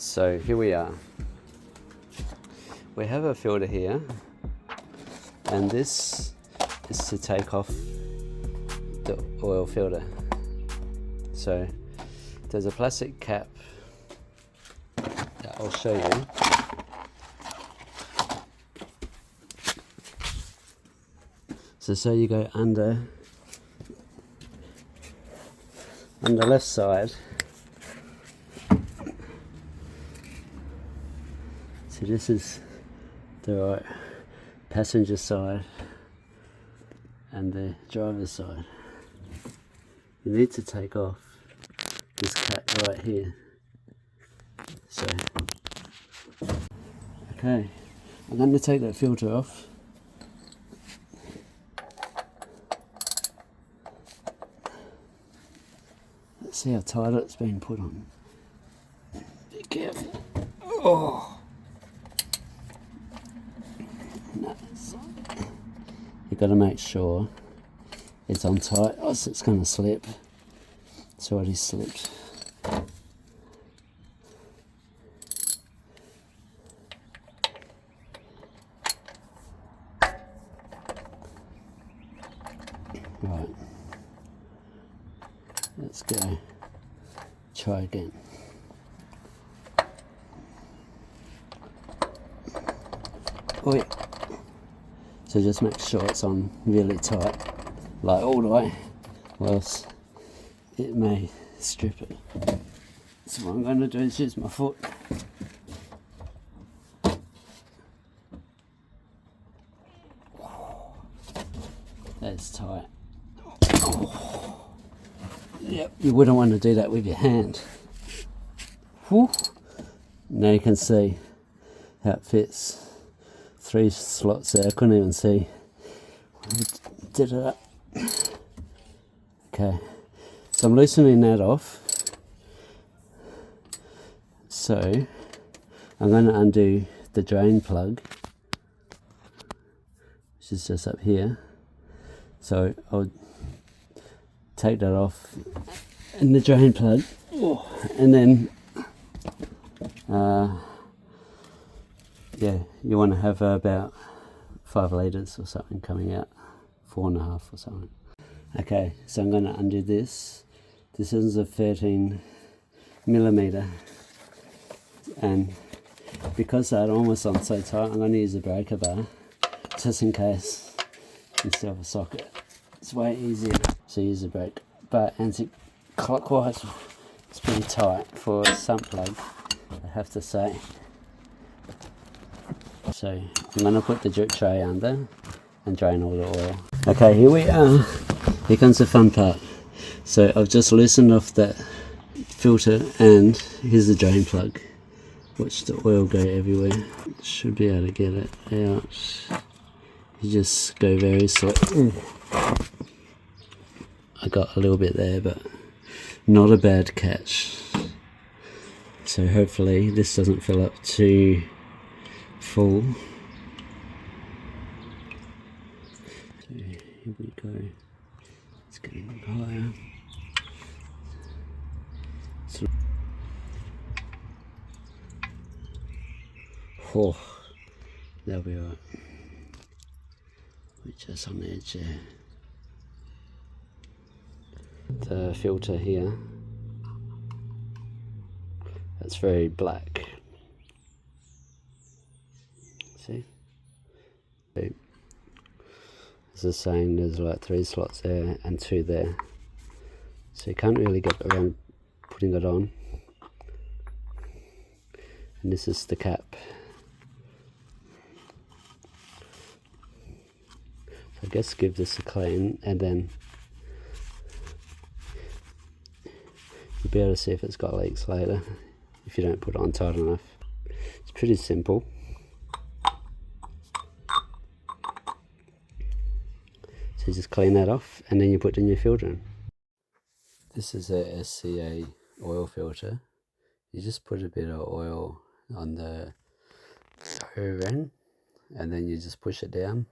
So here we are. We have a filter here, and this is to take off the oil filter. So there's a plastic cap that I'll show you. So you go under on the left side. So this is the right passenger side and the driver's side. You need to take off this cap right here. So, okay, I'm going to take that filter off. Let's see how tight it's been put on. Be careful. Oh! You've got to make sure it's on tight, or else it's going to slip. It's already slipped. Right, let's go. Try again. Oh yeah. So just make sure it's on really tight, like all the way, or else it may strip it. So what I'm going to do is use my foot. That's tight. Yep, you wouldn't want to do that with your hand. Whew. Now you can see how it fits. 3 slots there, I couldn't even see when I did it up. Okay, so I'm loosening that off. So I'm going to undo the drain plug, which is just up here. So I'll take that off in the drain plug, and then yeah, you want to have about 5 litres or something coming out, 4.5 or something. Okay, so I'm going to undo this. This is a 13mm, and because that almost on so tight, I'm going to use a breaker bar just in case instead of a socket. It's way easier. So use a break bar anti-clockwise. It's pretty tight for a sump plug, I have to say. So I'm going to put the drip tray under and drain all the oil. Okay, here we are. Here comes the fun part. So I've just loosened off that filter, and here's the drain plug. Watch the oil go everywhere. Should be able to get it out. You just go very slow. I got a little bit there, but not a bad catch. So hopefully this doesn't fill up too full. So here we go. It's getting higher. So, oh, that'll be alright. We're just on the edge there. The filter here, it's very black. See? This is saying there's like 3 slots there and 2 there. So you can't really get around putting it on. And this is the cap. So I guess give this a clean, and then you'll be able to see if it's got leaks later if you don't put it on tight enough. It's pretty simple. So you just clean that off, and then you put the new filter in. This is a SCA oil filter. You just put a bit of oil on the toe end, and then you just push it down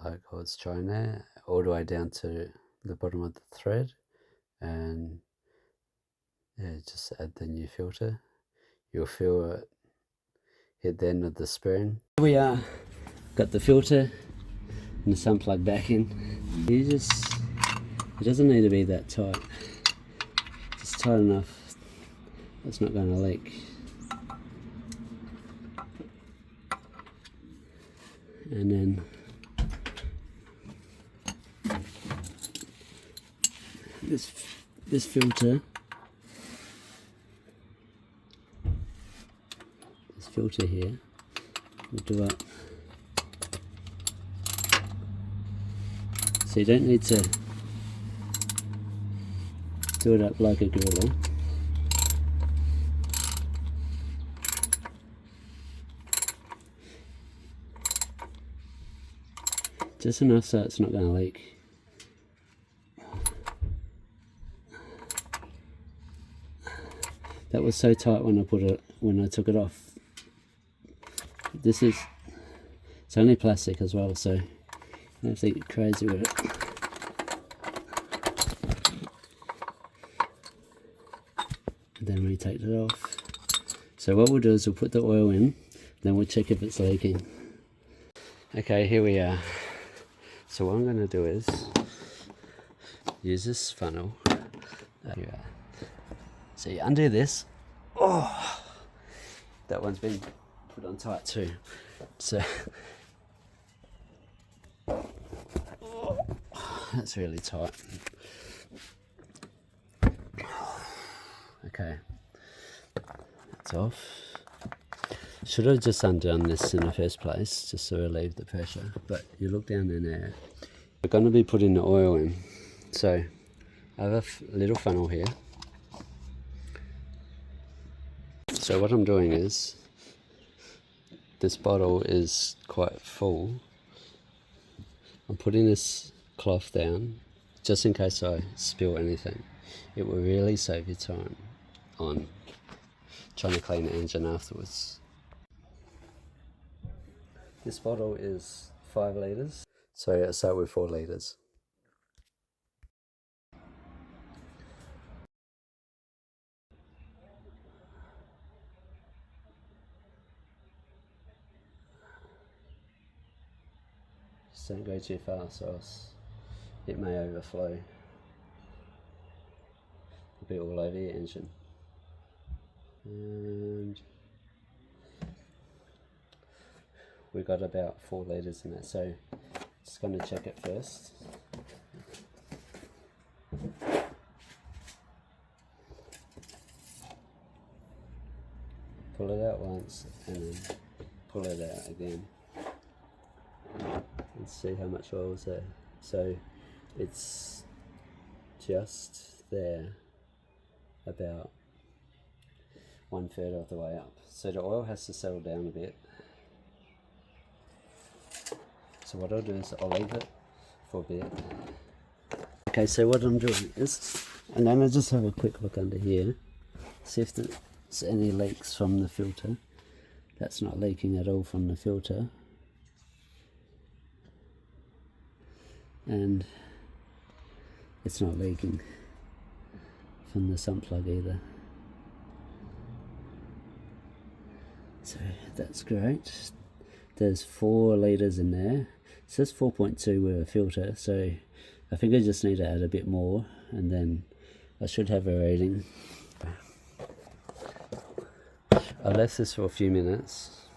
like I was trying there, all the way down to the bottom of the thread, and yeah, just add the new filter. you'll feel it hit the end of the spoon. Here we are, got the filter and the sun plug back in. It doesn't need to be that tight, just tight enough it's not going to leak. And then this filter here will do it. So you don't need to do it up like a Corolla. Just enough so it's not going to leak. That was so tight when I took it off. It's only plastic as well, so you don't have to get crazy with it. And then we take it off. So what we'll do is we'll put the oil in, then we'll check if it's leaking. Okay, here we are. So what I'm going to do is use this funnel. There you are. So you undo this. Oh, that one's been put on tight too. So that's really tight. Okay, that's off. Should have just undone this in the first place, just to relieve the pressure, but you look down in there. We're going to be putting the oil in, so I have a little funnel here. So what I'm doing is, this bottle is quite full. I'm putting this cloth down, just in case I spill anything. It will really save you time on trying to clean the engine afterwards. This bottle is 5 litres, so let's start with 4 litres. Just don't go too fast or else it may overflow. It'll be all over your engine. And we got about 4 litres in there, so just going to check it first. Pull it out once and then pull it out again and see how much oil is there. So it's just there, about 1/3 of the way up. So the oil has to settle down a bit. So what I'll do is I'll leave it for a bit. Okay, so what I'm doing is I'm going to just have a quick look under here, see if there's any leaks from the filter. That's not leaking at all from the filter. And it's not leaking from the sump plug either. So that's great. There's 4 litres in there. It says 4.2 with a filter, so I think I just need to add a bit more and then I should have a rating. I left this for a few minutes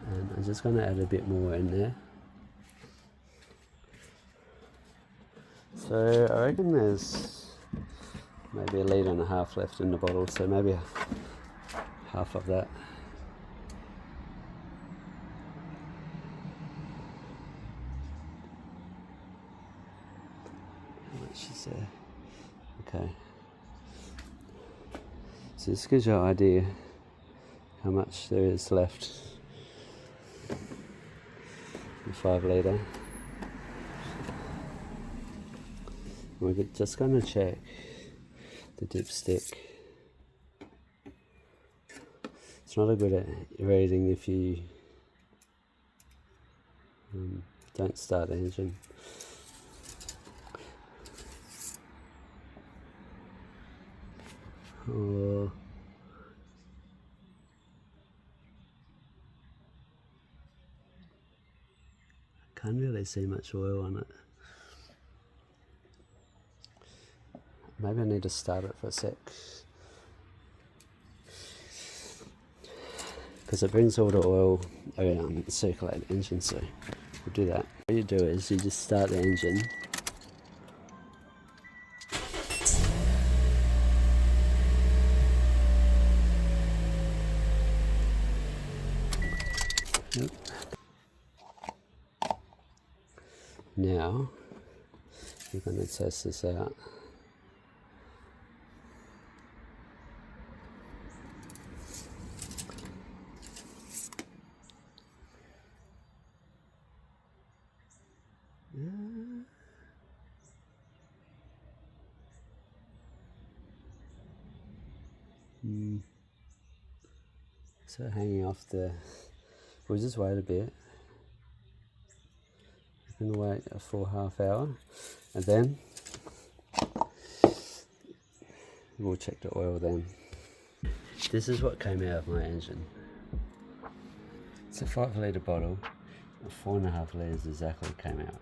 and I'm just going to add a bit more in there. So I reckon there's maybe 1.5 litres left in the bottle, so maybe half of that. How much is there? Okay. So this gives you an idea how much there is left. The 5 litre. We're just going to check the dipstick. It's not a good rating if you don't start the engine. or can't really see much oil on it. Maybe I need to start it for a sec, because it brings all the oil around the circulate the engine, so we'll do that. What you do is you just start the engine. Yep. Now we're going to test this out. So hanging off the, we'll just wait a bit. We're going to wait a full half hour, and then we'll check the oil then. This is what came out of my engine. It's a 5 litre bottle, 4.5 litres exactly came out.